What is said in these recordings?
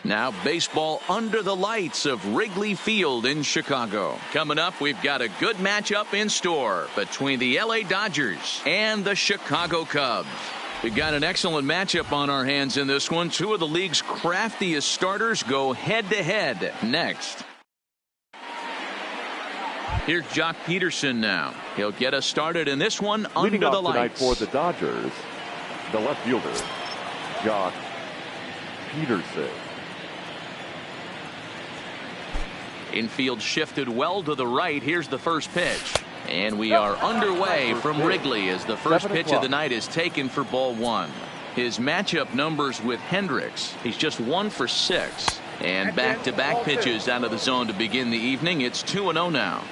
Now baseball under the lights of Wrigley Field in Chicago. Coming up, we've got a good matchup in store between the LA Dodgers and the Chicago Cubs. We've got an excellent matchup on our hands in this one. Two of the league's craftiest starters go head-to-head next. Here's Jock Peterson now. He'll get us started in this one under the lights. For the Dodgers, the left fielder, Jock Peterson. Infield shifted well to the right. Here's the first pitch. And we are underway from Wrigley as the first pitch of the night is taken for ball one. His matchup numbers with Hendricks. He's just 1 for 6. And back-to-back pitches out of the zone to begin the evening. It's 2-0 now.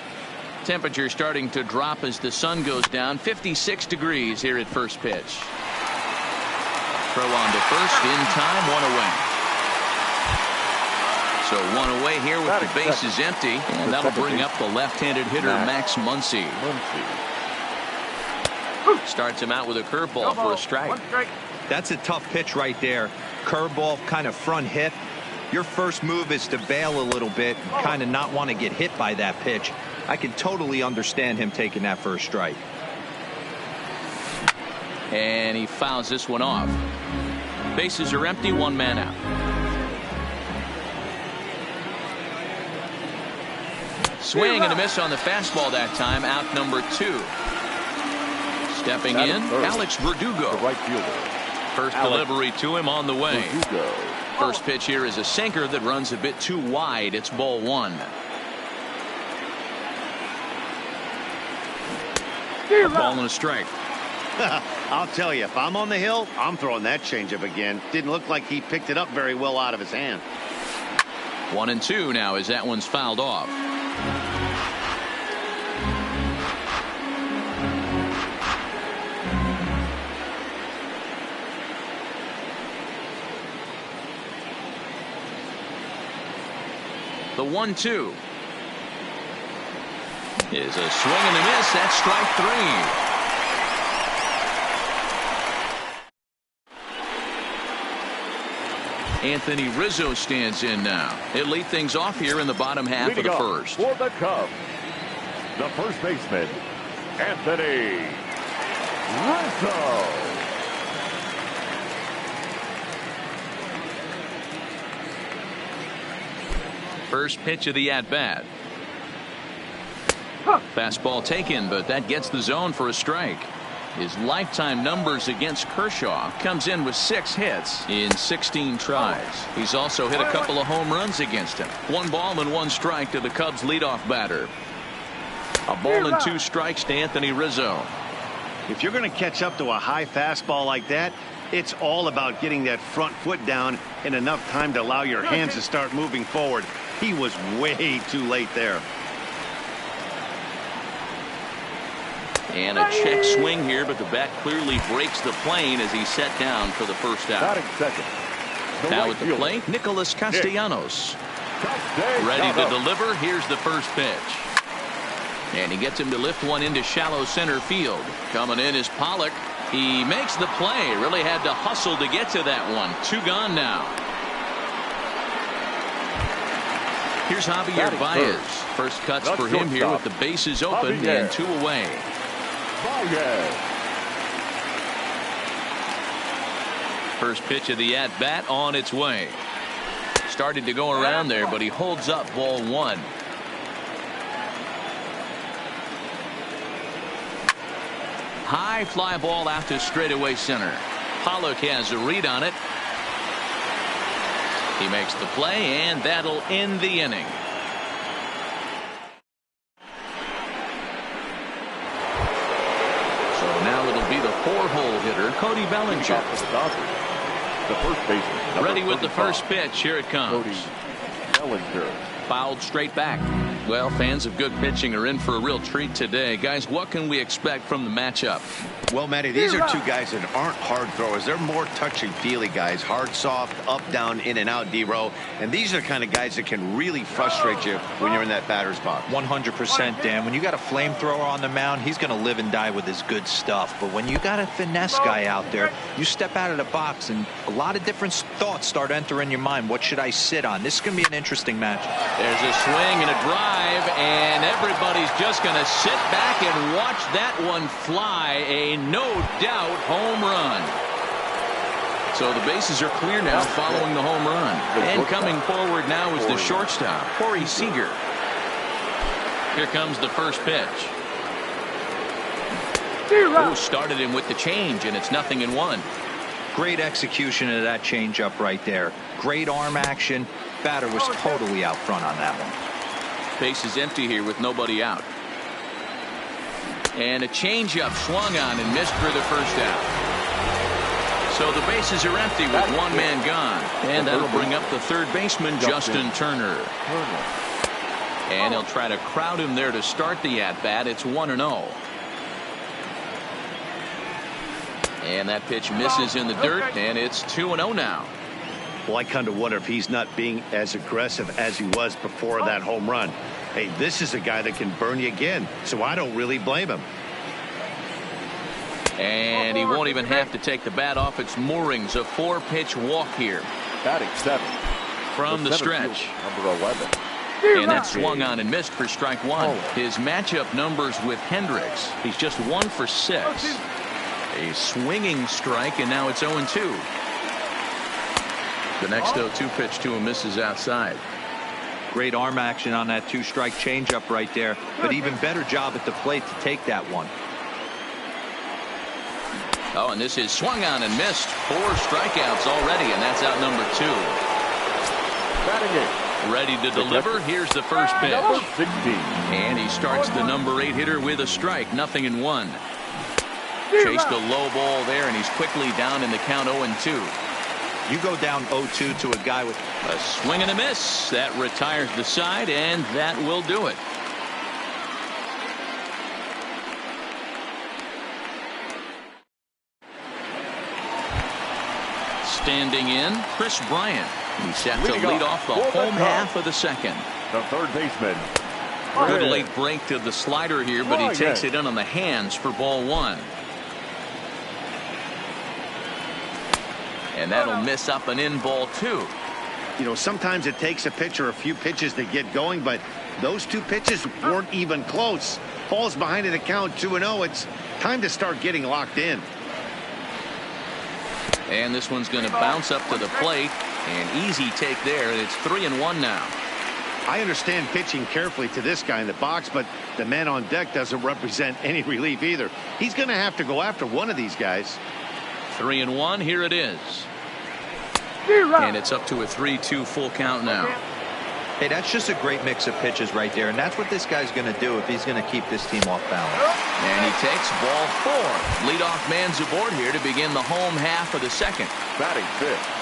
Temperature starting to drop as the sun goes down. 56 degrees here at first pitch. Throw on to first in time, 1 away. So 1 away here with the bases empty, and that'll bring up the left-handed hitter Max Muncy. Starts him out with a curveball for a strike. That's a tough pitch right there. Curveball, kind of front hit. Your first move is to bail a little bit, kind of not want to get hit by that pitch. I can totally understand him taking that for a strike. And he fouls this one off. Bases are empty, 1 man out. Swing and a miss on the fastball that time. Out number 2. Stepping in, Alex Verdugo. The right fielder. First delivery to him on the way. First pitch here is a sinker that runs a bit too wide. It's ball 1. A ball and a strike. I'll tell you, if I'm on the hill, I'm throwing that changeup again. Didn't look like he picked it up very well out of his hand. 1-2 now as that one's fouled off. The 1-2 is a swing and a miss. That's strike 3. Anthony Rizzo stands in now. He'll lead things off here in the bottom half of the first. For the Cubs, the first baseman, Anthony Rizzo. First pitch of the at-bat. Fastball taken, but that gets the zone for a strike. His lifetime numbers against Kershaw comes in with 6 hits in 16 tries. He's also hit a couple of home runs against him. 1 ball and 1 strike to the Cubs leadoff batter. A ball and 2 strikes to Anthony Rizzo. If you're going to catch up to a high fastball like that, it's all about getting that front foot down in enough time to allow your hands to start moving forward. He was way too late there. And a check swing here, but the bat clearly breaks the plane as he's set down for the first out. Now at the plate, Nicholas Castellanos. Ready to deliver. Here's the first pitch. And he gets him to lift one into shallow center field. Coming in is Pollock. He makes the play. Really had to hustle to get to that one. 2 gone now. Here's Javier Baez. First cuts for him here with the bases open and 2 away. First pitch of the at-bat on its way. Started to go around there, but he holds up ball 1. High fly ball out to straightaway center. Pollock has a read on it. He makes the play, and that'll end the inning. So now it'll be the 4-hole hitter, Cody Bellinger. The first baseman. Ready with the first pitch. Here it comes. Cody Bellinger. Fouled straight back. Well, fans of good pitching are in for a real treat today. Guys, what can we expect from the matchup? Well, Matty, these are two guys that aren't hard throwers. They're more touchy-feely guys. Hard, soft, up, down, in and out, D-row. And these are the kind of guys that can really frustrate you when you're in that batter's box. 100%, Dan. When you got a flamethrower on the mound, he's going to live and die with his good stuff. But when you got a finesse guy out there, you step out of the box and a lot of different thoughts start entering your mind. What should I sit on? This is going to be an interesting match. There's a swing and a drive, and everybody's just going to sit back and watch that one fly. A no-doubt home run. So the bases are clear now following the home run. And coming forward now is the shortstop, Corey Seager. Here comes the first pitch. Who started him with the change, and it's 0-1. Great execution of that changeup right there. Great arm action. Batter was totally out front on that one. Base is empty here with nobody out. And a changeup swung on and missed for the first out. So the bases are empty with one man gone. And that'll bring up the third baseman, Justin Turner. And he'll try to crowd him there to start the at-bat. It's 1-0. And that pitch misses in the dirt, and it's 2-0 now. Well, I kind of wonder if he's not being as aggressive as he was before that home run. Hey, this is a guy that can burn you again, so I don't really blame him. And he won't even have to take the bat off its moorings. A 4-pitch walk here. Batting 7. From the stretch. Number 11. And that swung on and missed for strike one. His matchup numbers with Hendricks. He's just 1 for 6. A swinging strike, and now it's 0-2. The next 0-2 pitch to him misses outside. Great arm action on that 2-strike changeup right there, but even better job at the plate to take that one. Oh, and this is swung on and missed. 4 strikeouts already, and that's out number 2. Batting 8. Ready to deliver. Here's the first pitch. Number 16. And he starts the number 8 hitter with a strike. 0-1. Chased a low ball there, and he's quickly down in the count 0-2. You go down 0-2 to a guy with a swing and a miss. That retires the side, and that will do it. Standing in, Chris Bryant. He's set to lead off the home half of the second. The third baseman. Good late break to the slider here, but he takes it in on the hands for ball 1. And that'll miss up and in ball 2. You know, sometimes it takes a pitcher a few pitches to get going, but those 2 pitches weren't even close. Falls behind in the count 2-0. It's time to start getting locked in. And this one's going to bounce up to the plate. An easy take there, and it's 3-1 now. I understand pitching carefully to this guy in the box, but the man on deck doesn't represent any relief either. He's going to have to go after one of these guys. 3-1. Here it is. And it's up to a 3-2 full count now. Hey, that's just a great mix of pitches right there, and that's what this guy's going to do if he's going to keep this team off balance. And he takes ball 4. Leadoff man's aboard here to begin the home half of the second. Batting 5th.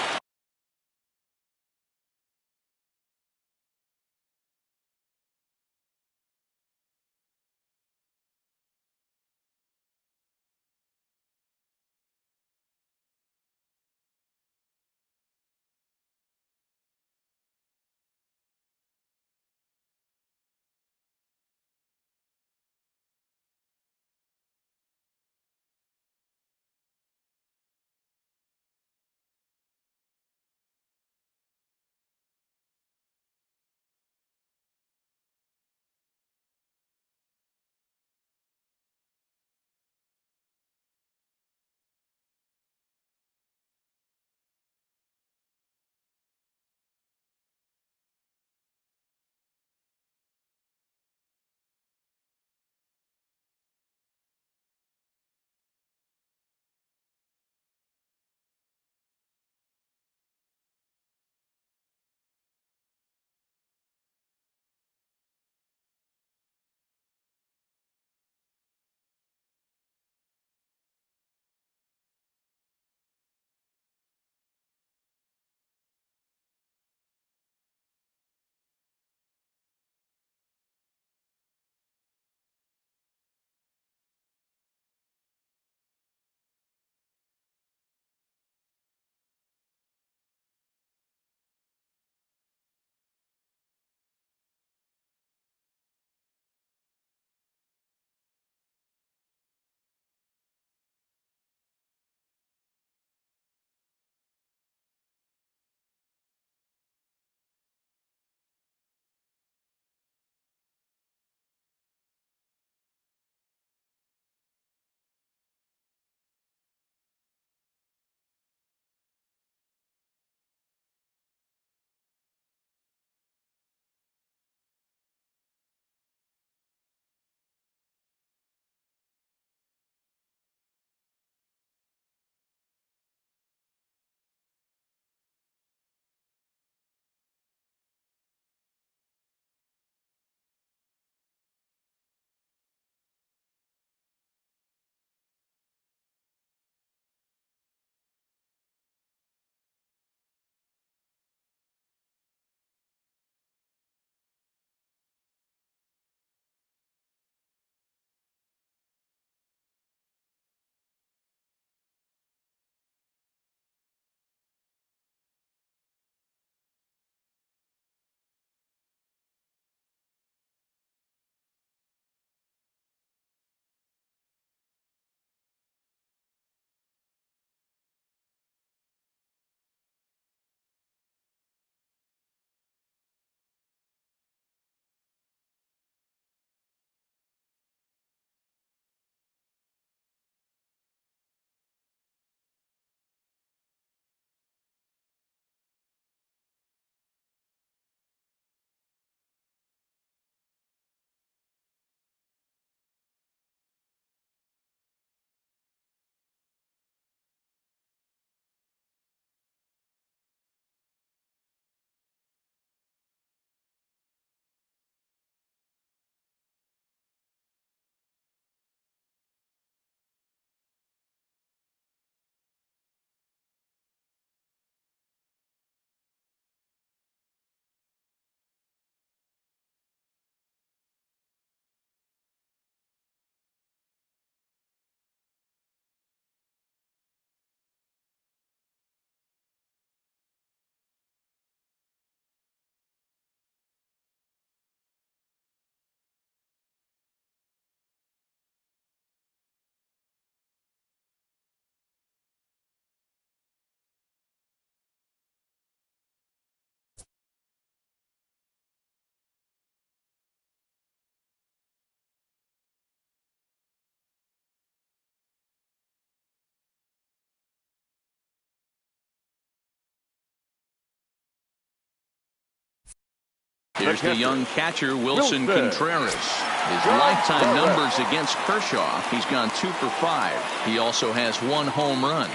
Here's the young catcher, Wilson Contreras. His lifetime numbers against Kershaw, he's gone 2 for 5. He also has 1 home run.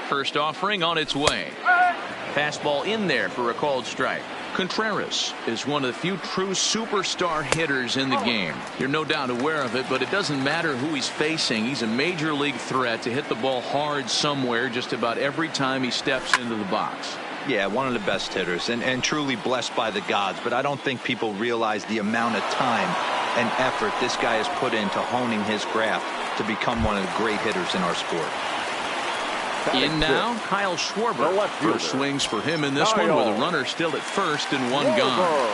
First offering on its way. Fastball in there for a called strike. Contreras is one of the few true superstar hitters in the game. You're no doubt aware of it, but it doesn't matter who he's facing. He's a major league threat to hit the ball hard somewhere just about every time he steps into the box. Yeah, one of the best hitters and truly blessed by the gods, but I don't think people realize the amount of time and effort this guy has put into honing his craft to become one of the great hitters in our sport. In now, Kyle Schwarber. First swings for him in this one with a runner still at first and 1 gone.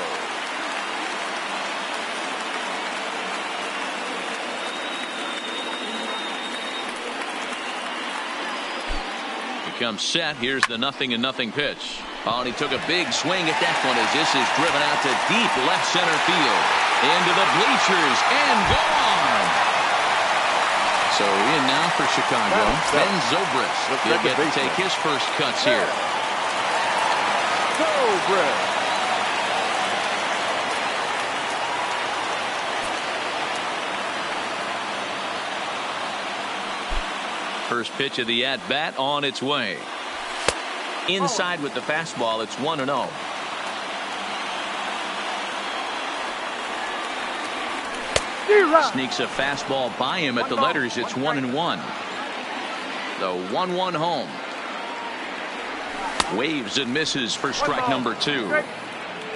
He comes set. Here's the 0-0 pitch. Oh, and he took a big swing at that one as this is driven out to deep left center field. Into the bleachers and gone. So in now for Chicago, Ben Zobrist. He'll get to take his first cuts here. First pitch of the at-bat on its way. Inside with the fastball, it's 1-0. Sneaks a fastball by him at the letters. It's 1-1. The 1-1 home. Waves and misses for strike number 2.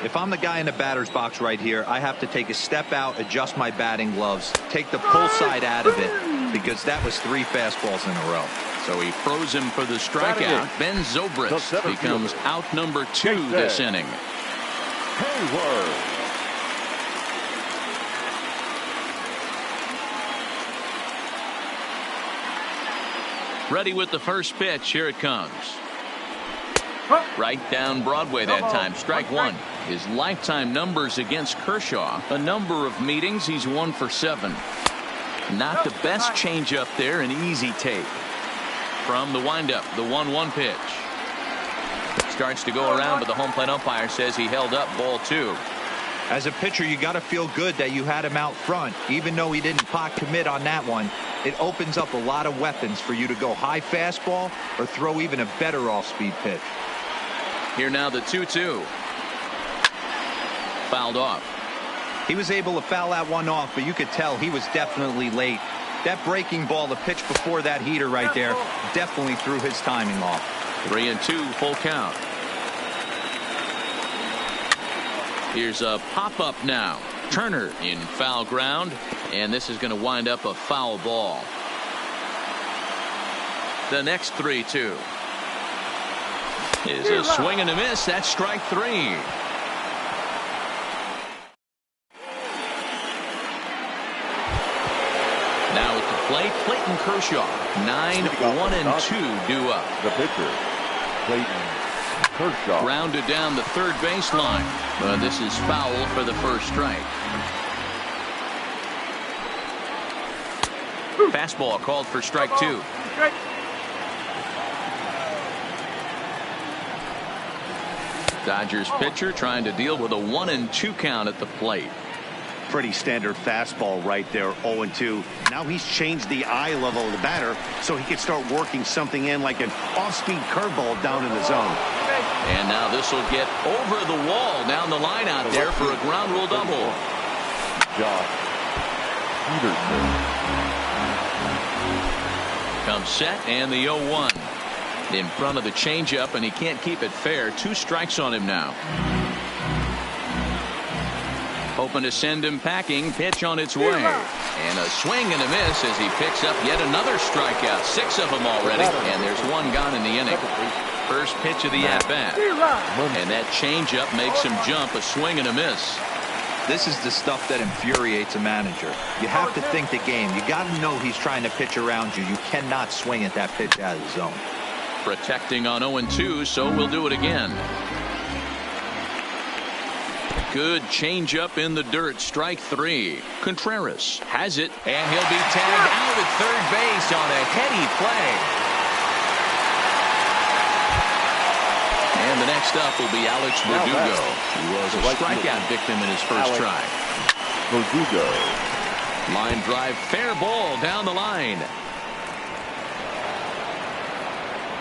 If I'm the guy in the batter's box right here, I have to take a step out, adjust my batting gloves, take the pull side out of it, because that was 3 fastballs in a row. So he froze him for the strikeout. Ben Zobrist becomes out number 2 this inning. Ready with the first pitch. Here it comes. Right down Broadway that time. Strike 1. His lifetime numbers against Kershaw. A number of meetings. He's 1 for 7. Not the best changeup there. An easy take. From the windup, the 1-1 pitch. Starts to go around, but the home plate umpire says he held up ball 2. As a pitcher, you got to feel good that you had him out front. Even though he didn't pot commit on that one, it opens up a lot of weapons for you to go high fastball or throw even a better off-speed pitch. Here now the 2-2. Fouled off. He was able to foul that one off, but you could tell he was definitely late. That breaking ball, the pitch before that heater right there, definitely threw his timing off. 3-2, full count. Here's a pop-up now. Turner in foul ground, and this is going to wind up a foul ball. The next 3-2 is a swing and a miss. That's strike 3. Now at the plate, Clayton Kershaw. 9-1-2 due up. The pitcher, Clayton Kershaw. Grounded down the third baseline. But this is foul for the first strike. Fastball called for strike 2. Dodgers pitcher trying to deal with a 1-2 count at the plate. Pretty standard fastball right there, 0-2. Now he's changed the eye level of the batter so he can start working something in like an off-speed curveball down in the zone. And now this will get over the wall down the line out there for a ground rule double. Josh Peterson. Comes set and the 0-1 in front of the changeup, and he can't keep it fair. 2 strikes on him now. Hoping to send him packing. Pitch on its way. And a swing and a miss as he picks up yet another strikeout. 6 of them already. And there's 1 gone in the inning. First pitch of the at-bat. And that changeup makes him jump. A swing and a miss. This is the stuff that infuriates a manager. You have to think the game. You got to know he's trying to pitch around you. You cannot swing at that pitch out of the zone. Protecting on 0-2, so we'll do it again. Good changeup in the dirt. Strike 3. Contreras has it, and he'll be tagged out at third base on a heady play. And the next up will be Alex Verdugo. He was a strikeout victim in his first try. Verdugo. Line drive, fair ball down the line.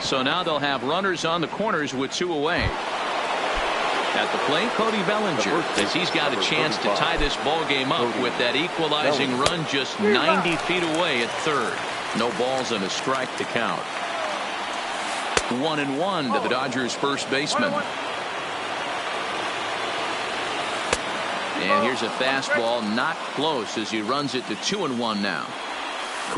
So now they'll have runners on the corners with 2 away. At the plate, Cody Bellinger, as he's got a chance to tie this ball game up with that equalizing run just 90 feet away at third. No balls and a strike to count. 1-1 to the Dodgers first baseman. And here's a fastball, not close, as he runs it to 2-1 now.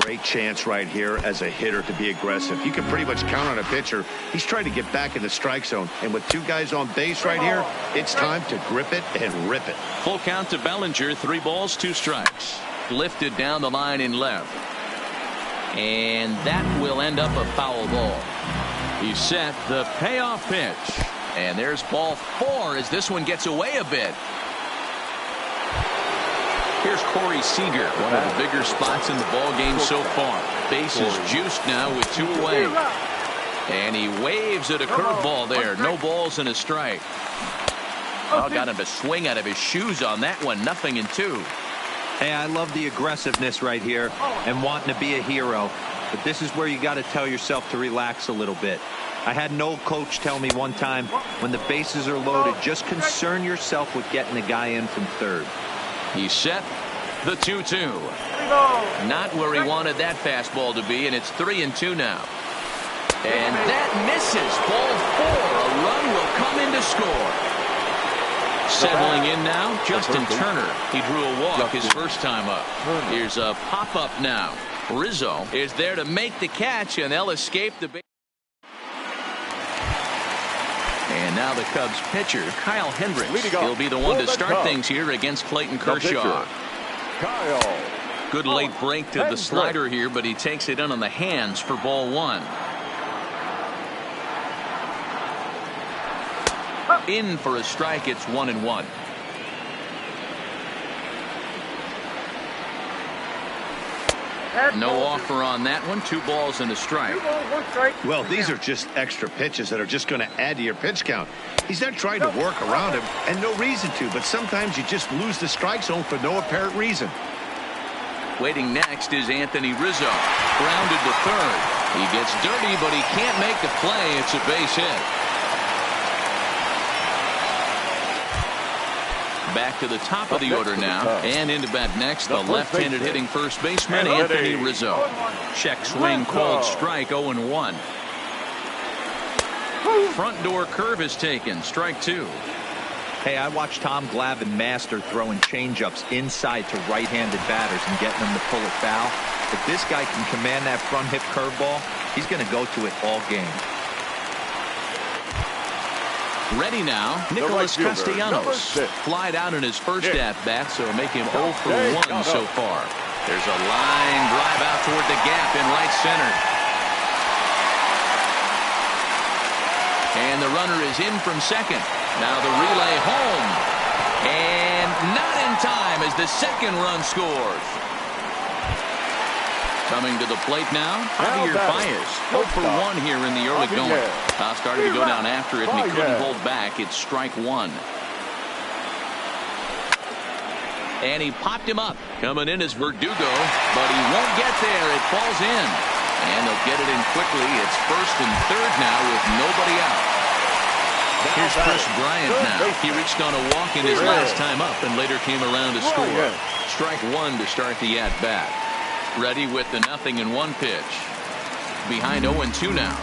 Great chance right here as a hitter to be aggressive. You can pretty much count on a pitcher. He's trying to get back in the strike zone. And with 2 guys on base right here, it's time to grip it and rip it. Full count to Bellinger. 3 balls, 2 strikes. Lifted down the line in left. And that will end up a foul ball. He's set the payoff pitch. And there's ball 4 as this one gets away a bit. Here's Corey Seager, one of the bigger spots in the ball game so far. Base is juiced now with 2 away. And he waves at a curveball there. No balls and a strike. Oh, got him to swing out of his shoes on that one. 0-2. Hey, I love the aggressiveness right here and wanting to be a hero. But this is where you got to tell yourself to relax a little bit. I had an old coach tell me one time, when the bases are loaded, just concern yourself with getting the guy in from third. He's set the 2-2. Not where he wanted that fastball to be, and it's 3-2 now. And that misses. Ball 4. A run will come in to score. Settling in now, Justin Turner. He drew a walk his first time up. Here's a pop-up now. Rizzo is there to make the catch, and they'll escape the base. And now the Cubs pitcher, Kyle Hendricks. He'll be the one to start things here against Clayton Kershaw. Kyle. Good late break to the slider here, but he takes it in on the hands for ball 1. In for a strike. It's 1-1. No offer on that one. 2 balls and a strike. Well, these are just extra pitches that are just going to add to your pitch count. He's not trying to work around him, and no reason to, but sometimes you just lose the strike zone for no apparent reason. Waiting next is Anthony Rizzo. Grounded to third. He gets dirty, but he can't make the play. It's a base hit. Back to the top of the order now, and into bat next, the left-handed hitting first baseman, Anthony Rizzo. Check swing called strike. 0-1. Front door curve is taken. Strike 2. Hey, I watched Tom Glavine master throwing changeups inside to right-handed batters and getting them to pull it foul. If this guy can command that front hip curveball, he's going to go to it all game. Ready now, Nicholas Castellanos. Flied out in his first at-bat, so make him 0 for 1 so far. There's a line drive out toward the gap in right center. And the runner is in from second. Now the relay home. And not in time as the second run scores. Coming to the plate now, Javier Baez. 0 for 1 here in the early going. Started to go down after it, and he couldn't hold back. It's strike 1. And he popped him up. Coming in is Verdugo, but he won't get there. It falls in. And they'll get it in quickly. It's first and third now with nobody out. Here's Chris Bryant now. He reached on a walk in his last time up and later came around to score. Strike 1 to start the at-bat. Ready with the 0-1 pitch. Behind 0-2 now.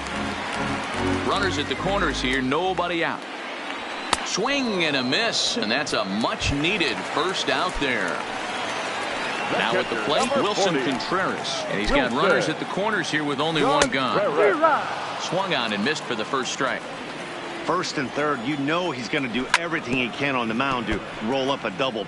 Runners at the corners here, nobody out. Swing and a miss, and that's a much-needed first out there. Now at the plate, Wilson Contreras. And he's got runners at the corners here with only 1 gone. Swung on and missed for the first strike. First and third, you know he's going to do everything he can on the mound to roll up a double.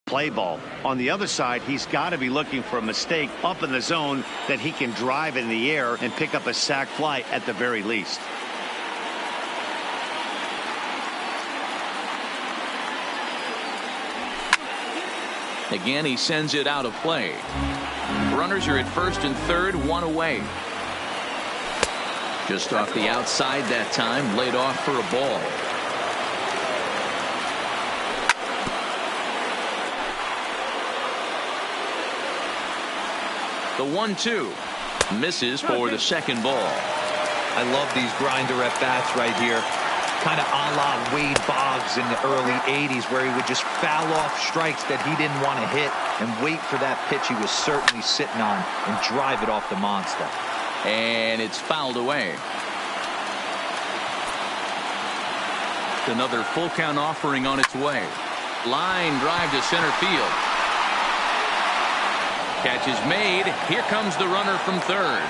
play ball. On the other side, he's got to be looking for a mistake up in the zone that he can drive in the air and pick up a sac fly at the very least. Again, he sends it out of play. Runners are at first and third, one away. Just off the outside that time, laid off for a ball. The 1-2 misses for the second ball. I love these grinder at bats right here. Kind of a la Wade Boggs in the early 80s, where he would just foul off strikes that he didn't want to hit and wait for that pitch he was certainly sitting on and drive it off the monster. And it's fouled away. Another full count offering on its way. Line drive to center field. Catch is made. Here comes the runner from third.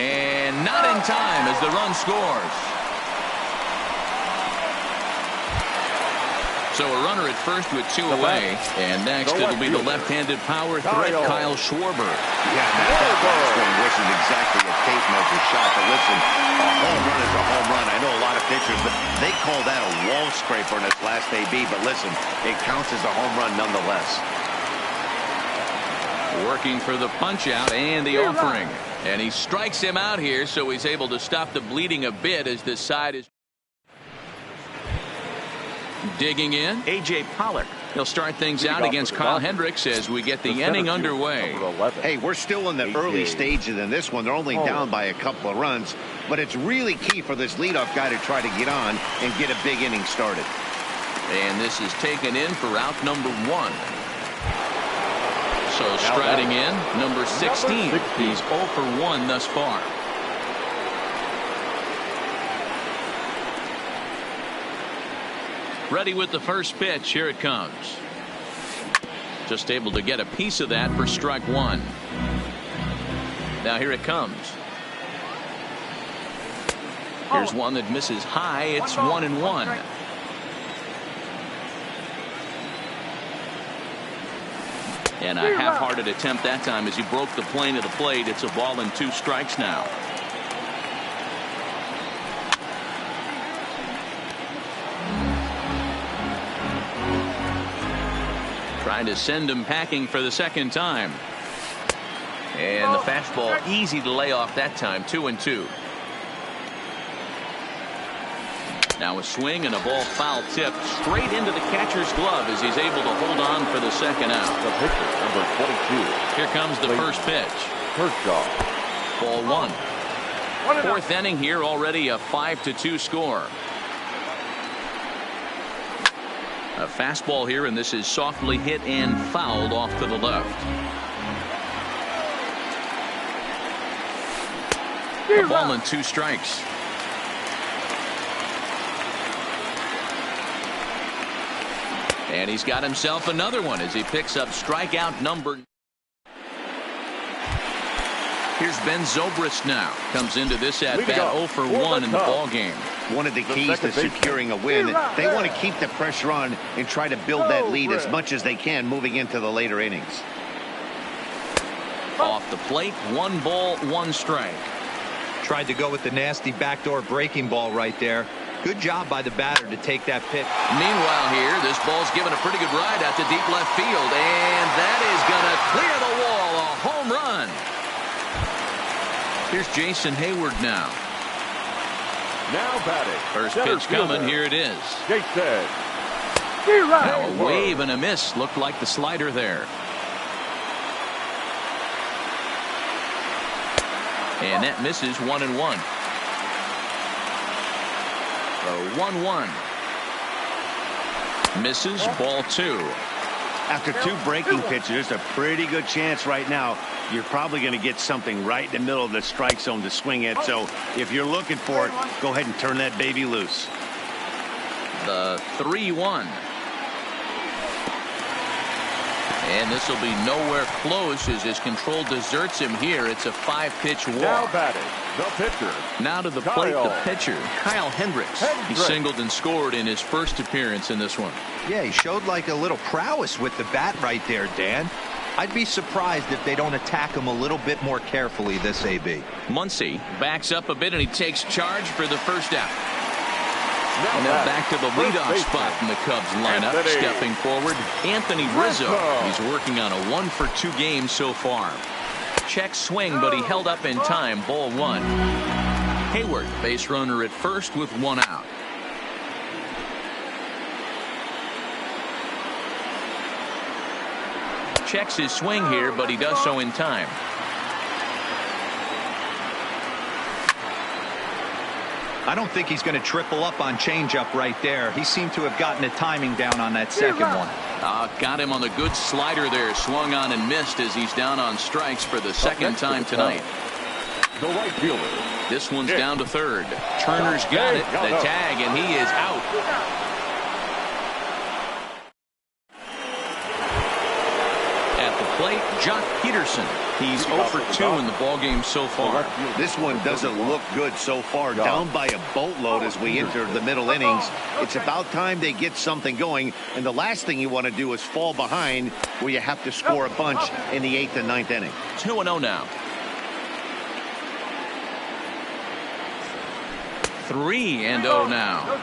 And not in time as the run scores. So a runner at first with two away. And next it'll be the left-handed power threat, Kyle Schwarber. Yeah, that swing wasn't exactly a tape measure shot. But listen, a home run is a home run. I know a lot of pitchers, but they call that a wall scraper in its last AB. But listen, it counts as a home run nonetheless. Working for the punch out and the offering. And he strikes him out here, so he's able to stop the bleeding a bit as this side is digging in. A.J. Pollock. He'll start things out against Kyle Hendricks as we get the inning underway. Hey, we're still in the early stages in this one. They're only down by a couple of runs, but it's really key for this leadoff guy to try to get on and get a big inning started. And this is taken in for out number 1. So striding in, number 16. He's 0 for 1 thus far. Ready with the first pitch. Here it comes. Just able to get a piece of that for strike 1. Now here it comes. Here's one that misses high. It's 1-1. And a half-hearted attempt that time as he broke the plane of the plate. It's a ball and 2 strikes now. Trying to send him packing for the second time. And the fastball easy to lay off that time. 2-2. Now a swing and a ball foul tipped straight into the catcher's glove as he's able to hold on for the second out. The pitcher, number 22. Here comes the first pitch. Kershaw. Ball 1. Fourth inning here, already a 5-2 score. A fastball here, and this is softly hit and fouled off to the left. A ball and 2 strikes. And he's got himself another one as he picks up strikeout number. Here's Ben Zobrist now. Comes into this at bat 0 for 1 in the ball game. One of the keys to securing a win, they want to keep the pressure on and try to build that lead as much as they can moving into the later innings. Off the plate, 1 ball, 1 strike. Tried to go with the nasty backdoor breaking ball right there. Good job by the batter to take that pitch. Meanwhile here, this ball's given a pretty good ride out to deep left field, and that is going to clear the wall. A home run. Here's Jason Hayward now. Now batting. First pitch coming. Here it is. Jason. Now a wave and a miss. Looked like the slider there. And that misses 1-1. The 1-1. Misses, ball 2. After 2 breaking pitches, there's a pretty good chance right now you're probably going to get something right in the middle of the strike zone to swing at. So if you're looking for it, go ahead and turn that baby loose. The 3-1. And this will be nowhere close as his control deserts him here. It's a 5-pitch walk. Now batting, the pitcher. Now to the plate, the pitcher, Kyle Hendricks. He singled and scored in his first appearance in this one. Yeah, he showed like a little prowess with the bat right there, Dan. I'd be surprised if they don't attack him a little bit more carefully this AB. Muncy backs up a bit and he takes charge for the first out. Now back to the leadoff spot in the Cubs lineup. Stepping forward, Anthony Rizzo. He's working on a 1-for-2 game so far. Check swing, but he held up in time. Ball 1. Hayward, base runner at first with 1 out. Checks his swing here, but he does so in time. I don't think he's going to triple up on changeup right there. He seemed to have gotten the timing down on that second one. Got him on the good slider there. Swung on and missed as he's down on strikes for the second time tonight. The right fielder. This one's down to third. Turner's got it. The tag, and he is out. At the plate, Jock Peterson. He's 0 for 2 in the ballgame so far. This one doesn't look good so far. Down by a boatload as we enter the middle innings. It's about time they get something going. And the last thing you want to do is fall behind where you have to score a bunch in the 8th and 9th inning. 2-0 now. 3-0 now.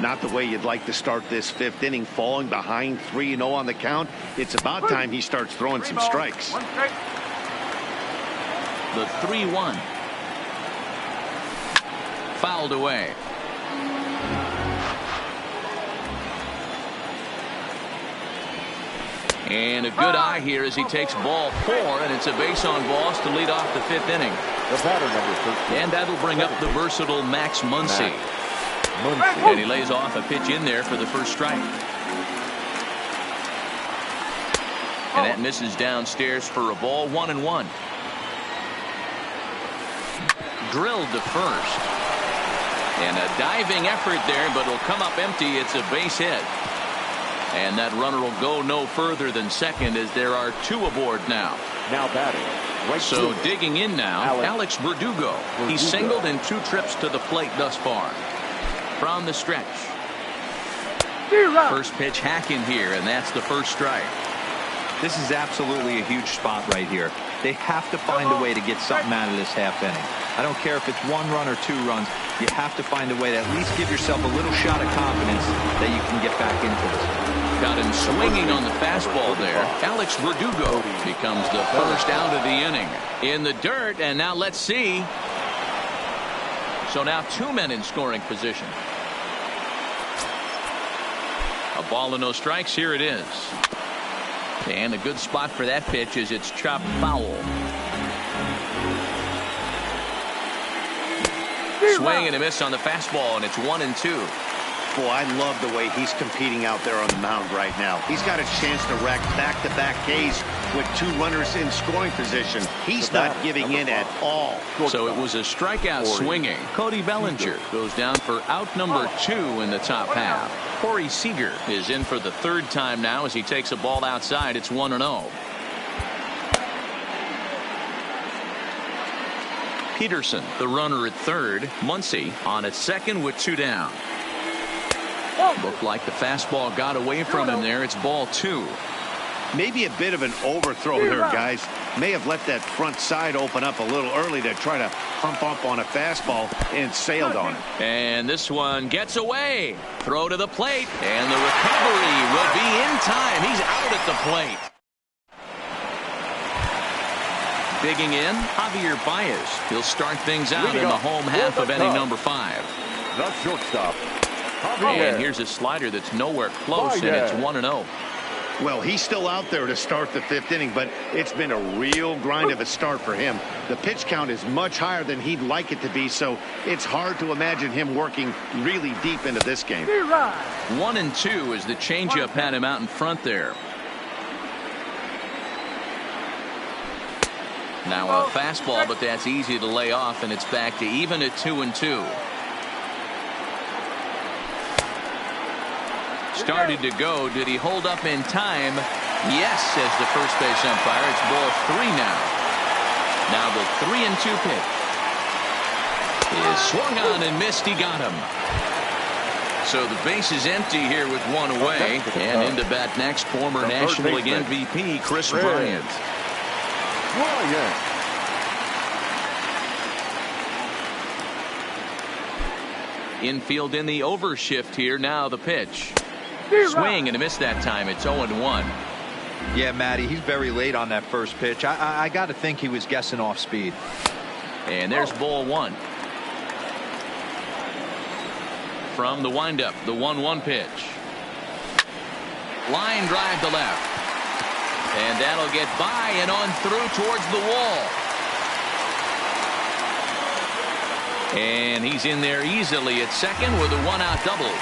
Not the way you'd like to start this 5th inning, falling behind 3-0 on the count. It's about time he starts throwing some strikes. The 3-1. Fouled away. And a good eye here as he takes ball 4, and it's a base on balls to lead off the 5th inning. The batter, number 13. And that'll bring up the versatile Max Muncy. And he lays off a pitch in there for the first strike. And that misses downstairs for a ball. 1-1. Drilled to first. And a diving effort there, but it'll come up empty. It's a base hit. And that runner will go no further than second as there are 2 aboard now. Now batting. Right so field. digging in now, Alex Verdugo. He's singled in 2 trips to the plate thus far. From the stretch. First pitch hacking here, and that's the first strike. This is absolutely a huge spot right here. They have to find a way to get something out of this half inning. I don't care if it's 1 run or 2 runs. You have to find a way to at least give yourself a little shot of confidence that you can get back into this. Got him swinging on the fastball there. Alex Verdugo becomes the first out of the inning. In the dirt, and now let's see. So now 2 men in scoring position. A ball and no strikes. Here it is. And a good spot for that pitch as it's chopped foul. Swing and a miss on the fastball, and it's 1-2. Boy, I love the way he's competing out there on the mound right now. He's got a chance to rack back-to-back Ks with 2 runners in scoring position. He's not giving in at all. So it was a strikeout swinging. Cody Bellinger goes down for out number 2 in the top half. Corey Seager is in for the 3rd time now as he takes a ball outside. It's 1-0. Peterson, the runner at 3rd. Muncy on at 2nd with 2 down. Looked like the fastball got away from him there. It's ball 2. Maybe a bit of an overthrow there, guys. May have let that front side open up a little early to try to hump up on a fastball and sailed on it. And this one gets away. Throw to the plate, and the recovery will be in time. He's out at the plate. Digging in, Javier Baez. He'll start things out in the home half of inning number 5. The shortstop. And here's a slider that's nowhere close, and it's 1-0. Well, he's still out there to start the 5th inning, but it's been a real grind of a start for him. The pitch count is much higher than he'd like it to be, so it's hard to imagine him working really deep into this game. 1-2 as the changeup had him out in front there. Now a fastball, but that's easy to lay off, and it's back to even at 2-2. Started to go. Did he hold up in time? Yes, says the first base umpire. It's ball 3 now. Now the 3-2 pitch is swung on and missed. He got him. So the base is empty here with 1 away. And in to bat next, former National League MVP Chris Bryant. Infield in the overshift here. Now the pitch. Swing and a miss that time. It's 0-1. Yeah, Matty, he's very late on that first pitch. I got to think he was guessing off speed. And there's ball 1. From the windup, the 1-1 pitch. Line drive to left. And that'll get by and on through towards the wall. And he's in there easily at second with a 1-out double.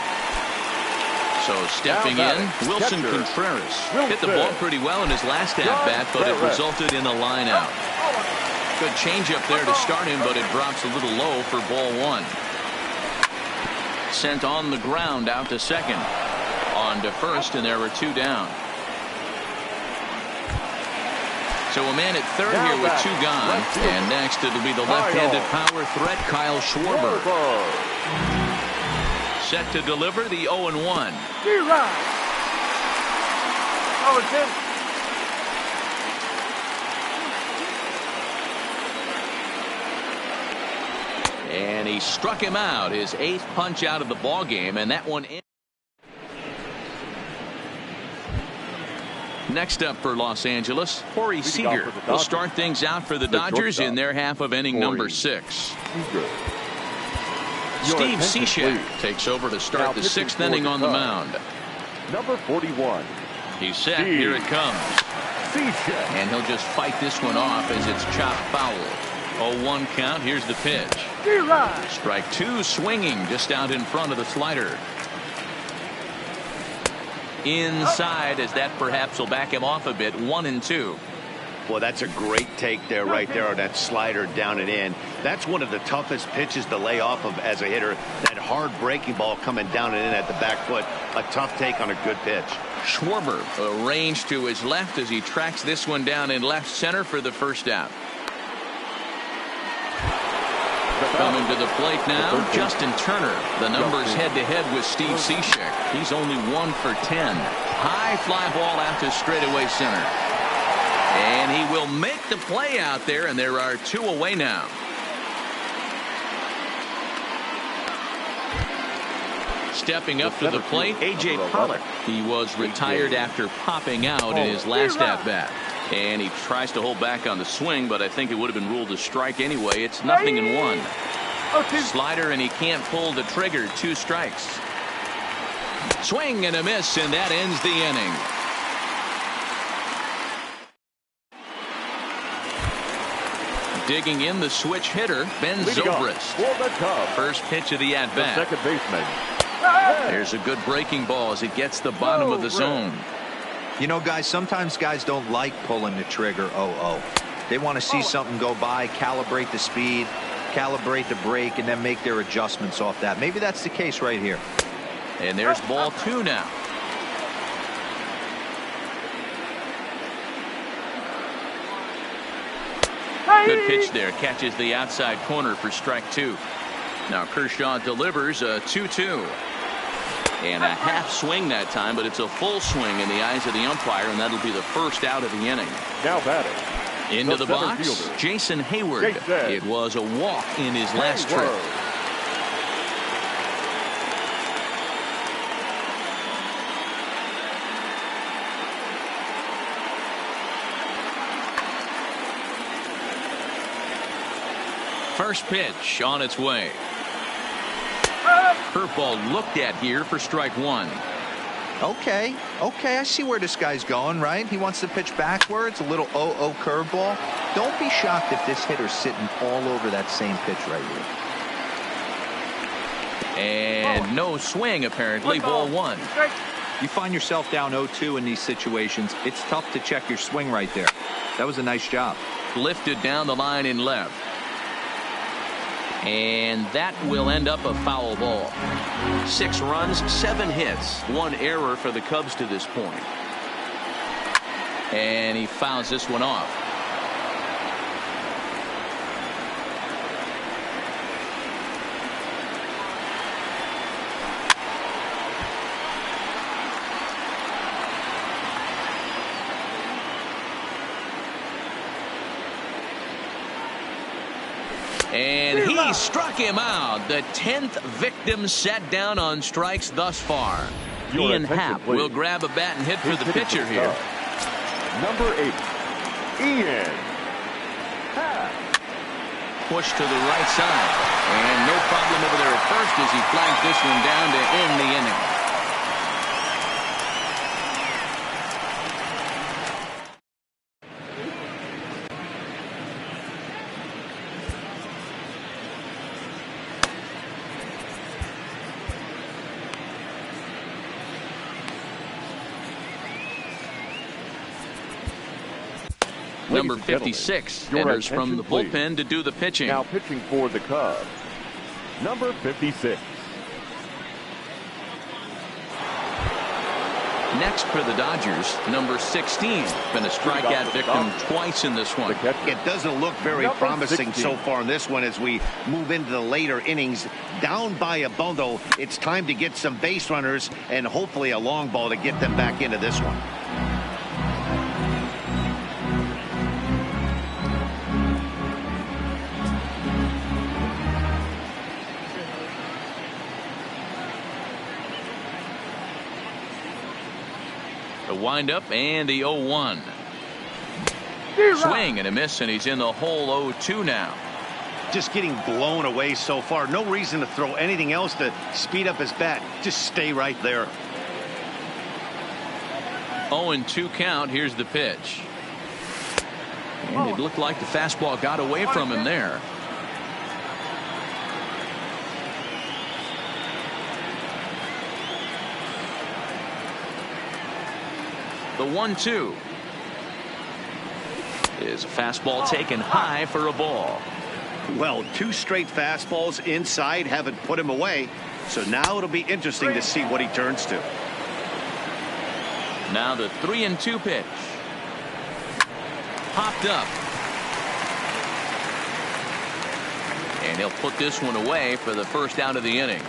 So stepping in, Wilson Contreras hit the ball pretty well in his last at-bat, but it resulted in a line out. Good changeup there to start him, but it drops a little low for ball 1. Sent on the ground out to second. On to first, and there were 2 down. So a man at third here with 2 gone. And next it'll be the left-handed power threat, Kyle Schwarber. Set to deliver the 0-1. And he struck him out, his 8th punch out of the ball game, and that one. Next up for Los Angeles, Corey Seager will start things out for the Dodgers in their half of inning number 6. Steve Cishek takes over to start the 6th inning on the mound. Number 41. He's set. Here it comes. And he'll just fight this one off as it's chopped foul. 0-1 count. Here's the pitch. Strike 2 swinging just out in front of the slider. Inside as that perhaps will back him off a bit. 1-2. Well, that's a great take there, right there on that slider down and in. That's one of the toughest pitches to lay off of as a hitter. That hard breaking ball coming down and in at the back foot. A tough take on a good pitch. Schwarber arranged to his left as he tracks this one down in left center for the first out. Coming to the plate now, Justin Turner. The numbers head-to-head with Steve Cishek. He's only 1 for 10. High fly ball out to straightaway center. And he will make the play out there, and there are 2 away now. Stepping up to the plate, A.J. Pollock. He was retired after popping out in his last at-bat. And he tries to hold back on the swing, but I think it would have been ruled a strike anyway. It's 0-1. Slider, and he can't pull the trigger. 2 strikes. Swing and a miss, and that ends the inning. Digging in the switch hitter, Ben Zobrist. First pitch of the at-bat. Second baseman. There's a good breaking ball as it gets the bottom of the zone. You know, guys, sometimes guys don't like pulling the trigger 0-0. They want to see something go by, calibrate the speed, calibrate the break, and then make their adjustments off that. Maybe that's the case right here. And there's ball 2 now. Good pitch there. Catches the outside corner for strike 2. Now Kershaw delivers a 2-2. And a half swing that time, but it's a full swing in the eyes of the umpire, and that'll be the first out of the inning. Now batting. Into the box, fielder, Jason Hayward. It was a walk in his last trip. First pitch on its way. Curveball looked at here for strike 1. Okay, I see where this guy's going, right? He wants to pitch backwards, a little 0-0 curveball. Don't be shocked if this hitter's sitting all over that same pitch right here. And no swing, apparently. Ball 1. You find yourself down 0-2 in these situations, it's tough to check your swing right there. That was a nice job. Lifted down the line in left. And that will end up a foul ball. 6 runs, 7 hits, 1 error for the Cubs to this point. And he fouls this one off. And he struck him out. The 10th victim set down on strikes thus far. Ian Happ will grab a bat and hit for the pitcher here. Number 8, Ian Happ. Push to the right side. And no problem over there at first as he flags this one down to end the inning. Number 56 enters from the bullpen to do the pitching. Now pitching for the Cubs, number 56. Next for the Dodgers, number 16. Been a strikeout victim twice in this one. It doesn't look very promising so far in this one as we move into the later innings. Down by a bundle, it's time to get some base runners and hopefully a long ball to get them back into this one. The windup and the 0-1. Swing and a miss, and he's in the hole 0-2 now. Just getting blown away so far. No reason to throw anything else to speed up his bat. Just stay right there. 0-2 count. Here's the pitch. And it looked like the fastball got away from him there. The 1-2 is a fastball taken high for a ball. Well, 2 straight fastballs inside haven't put him away. So now it'll be interesting to see what he turns to. Now the 3-2 pitch. Popped up. And he'll put this one away for the first out of the inning.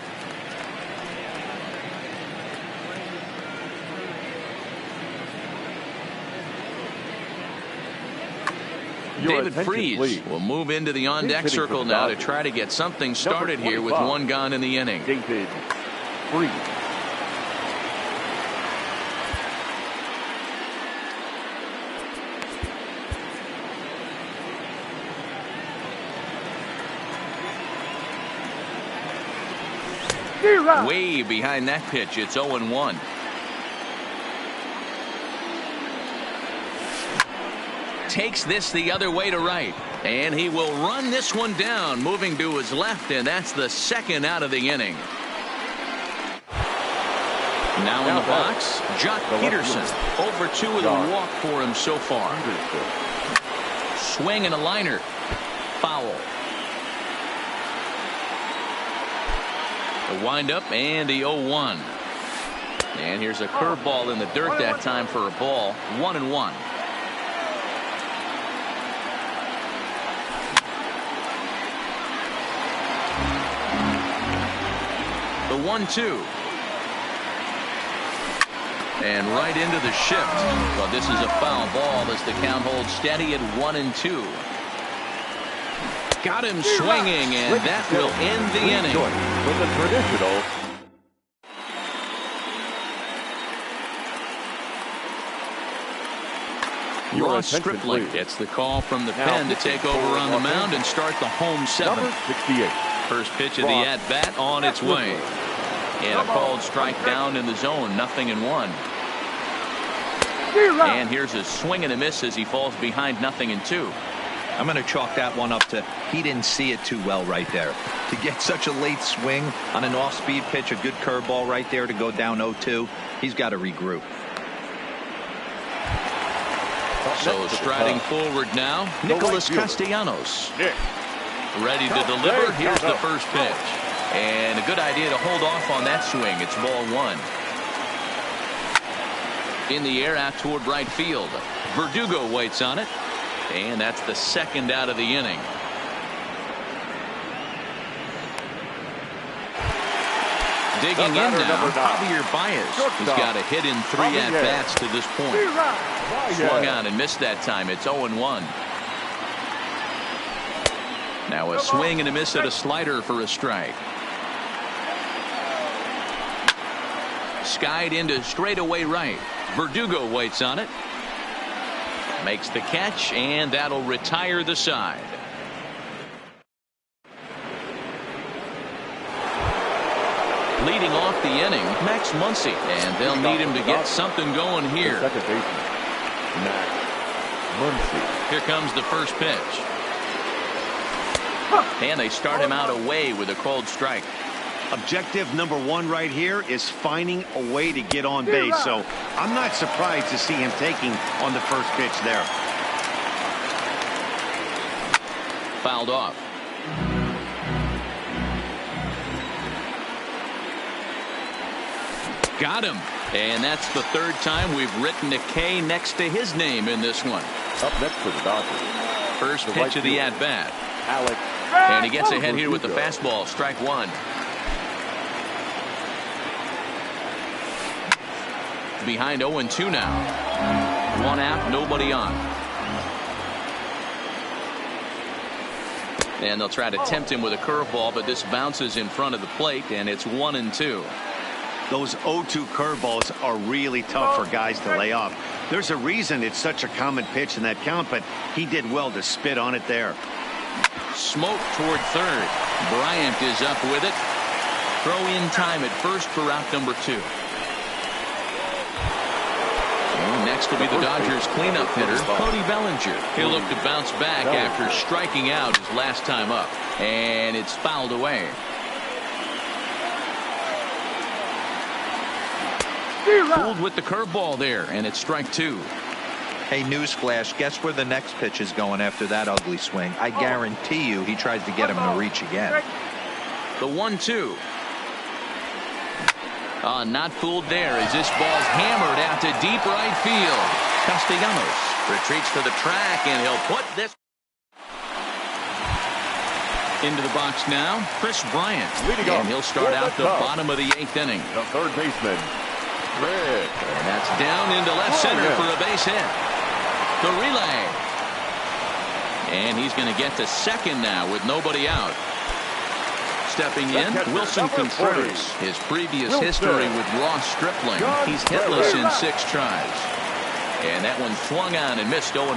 David Freese will move into the on-deck circle now to try to get something started here with one gone in the inning. David Freese. Way behind that pitch. It's 0-1. Takes this the other way to right, and he will run this one down, moving to his left, and that's the second out of the inning. Now in the box, Jock Peterson. 0-2 with a walk for him so far. Swing and a liner. Foul. The windup and the 0-1. And here's a curveball in the dirt that time for a ball. 1-1. The 1-2. And right into the shift. Well, this is a foul ball as the count holds steady at 1-2. Got him swinging, and that will end the inning. With the traditional Ross Stripling gets the call from the pen to take over on the mound and start the home seventh. number 68. First pitch of the at-bat on its way. And a called strike down in the zone, 0-1. And here's a swing and a miss as he falls behind 0-2. I'm going to chalk that one up to he didn't see it too well right there. To get such a late swing on an off-speed pitch, a good curveball right there to go down 0-2, he's got to regroup. So striding forward now, Nicholas Castellanos. Ready to deliver. Here's the first pitch. And a good idea to hold off on that swing. It's ball 1. In the air out toward right field. Verdugo waits on it, and that's the second out of the inning. Digging in now, Javier Baez. He's got a hit in 3 at-bats to this point. Swung on and missed that time. It's 0-1. Now a swing and a miss at a slider for a strike. Skied into straightaway right. Verdugo waits on it. Makes the catch, and that'll retire the side. Leading off the inning, Max Muncy, and they'll need him to get something going here. Second baseman, Max Muncy. Here comes the first pitch. And they start him out away with a called strike. Objective number 1 right here is finding a way to get on base. So I'm not surprised to see him taking on the first pitch there. Fouled off. Got him. And that's the 3rd time we've written a K next to his name in this one. Up next for the Dodgers. First pitch of the at-bat. Alex. And he gets ahead here with the fastball. Strike 1. Behind 0-2 now. 1 out, nobody on. And they'll try to tempt him with a curveball, but this bounces in front of the plate, and it's 1-2. Those 0-2 curveballs are really tough for guys to lay off. There's a reason it's such a common pitch in that count, but he did well to spit on it there. Smoke toward third. Bryant is up with it. Throw in time at first for out number 2. And next will be the Dodgers cleanup hitter, Cody Bellinger. He'll look to bounce back after striking out his last time up. And it's fouled away. Fooled with the curveball there, and it's strike 2. Hey, newsflash, guess where the next pitch is going after that ugly swing? I guarantee you he tries to get him to reach again. The 1-2. Not fooled there as this ball's hammered out to deep right field. Castellanos retreats to the track, and he'll put this into the box now. Chris Bryant, and he'll start out the bottom of the 8th inning. The third baseman, Rick. And that's down into left center for a base hit. The relay. And he's going to get to second now with nobody out. Stepping in, Wilson Contreras. His previous history with Ross Stripling. He's hitless in 6 tries. And that one swung on and missed 0-1.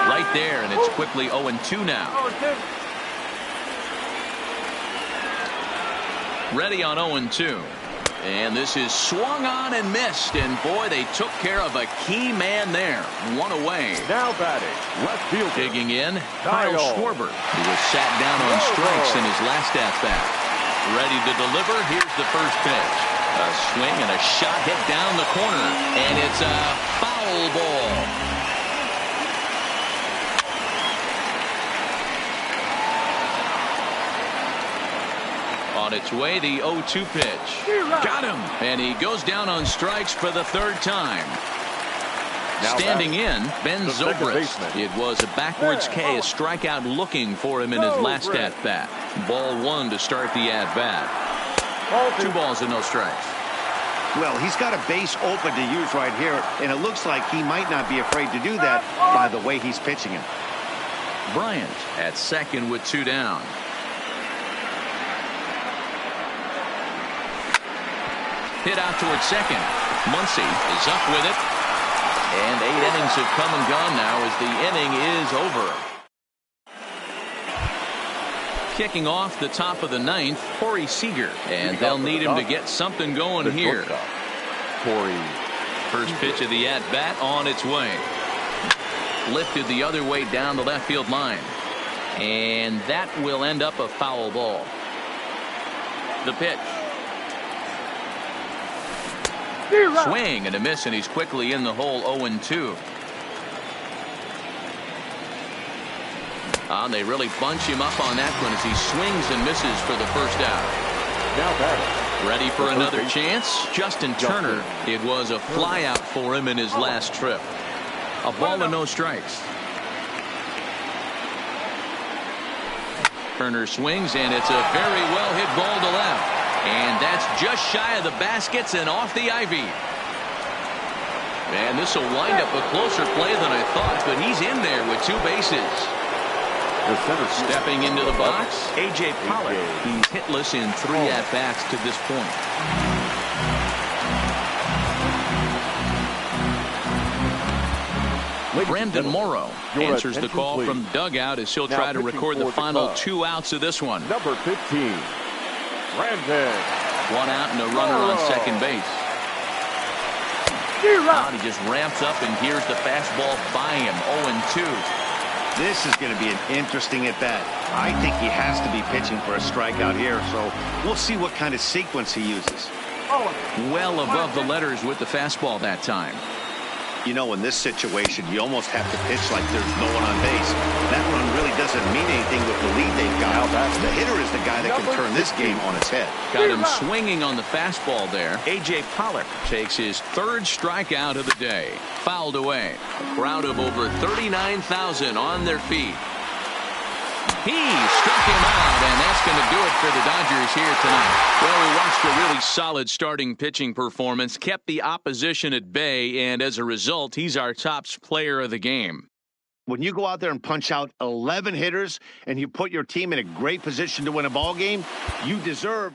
Right there, and it's quickly 0-2 now. Ready on 0-2. And this is swung on and missed, and boy, they took care of a key man there. 1 away. Now batting, left field. Digging in, Kyle Schwarber, who was sat down on strikes in his last at-bat. Ready to deliver. Here's the first pitch. A swing and a shot hit down the corner, and it's a foul ball. On its way, the 0-2 pitch. Got him. And he goes down on strikes for the 3rd time. Standing in, Ben Zobrist. It was a backwards K, a strikeout looking for him in his last at-bat. Ball 1 to start the at-bat. 2 balls and no strikes. Well, he's got a base open to use right here, and it looks like he might not be afraid to do that by the way he's pitching him. Bryant at second with 2 down. Hit out towards second. Muncy is up with it. And 8 innings have come and gone now as the inning is over. Kicking off the top of the 9th, Corey Seager. And they'll need him to get something going here. Corey. First pitch of the at-bat on its way. Lifted the other way down the left field line. And that will end up a foul ball. The pitch. Swing and a miss, and he's quickly in the hole. 0-2. They really bunch him up on that one as he swings and misses for the first out. Now batting, Ready for another chance? Justin Turner. It was a flyout for him in his last trip. A ball and no strikes. Turner swings, and it's a very well hit ball to left. And that's just shy of the baskets and off the ivy. And this will wind up a closer play than I thought, but he's in there with 2 bases. Stepping into the box, A.J. Pollard. He's hitless in 3 at-bats to this point. Brandon Morrow answers the call from dugout as he'll try to record the final 2 outs of this one. Number 15, Brandon. 1 out and a runner on second base. Now he just ramps up, and here's the fastball by him. 0-2. This is going to be an interesting at-bat. I think he has to be pitching for a strikeout here, so we'll see what kind of sequence he uses. Well above the letters with the fastball that time. You know, in this situation, you almost have to pitch like there's no one on base. That run really doesn't mean anything with the lead they've got. The hitter is the guy that can turn this game on its head. Got him swinging on the fastball there. A.J. Pollard takes his 3rd strikeout of the day. Fouled away. A crowd of over 39,000 on their feet. He struck him out, and that's going to do it for the Dodgers here tonight. Well, we watched a really solid starting pitching performance, kept the opposition at bay, and as a result, he's our top player of the game. When you go out there and punch out 11 hitters and you put your team in a great position to win a ball game, you deserve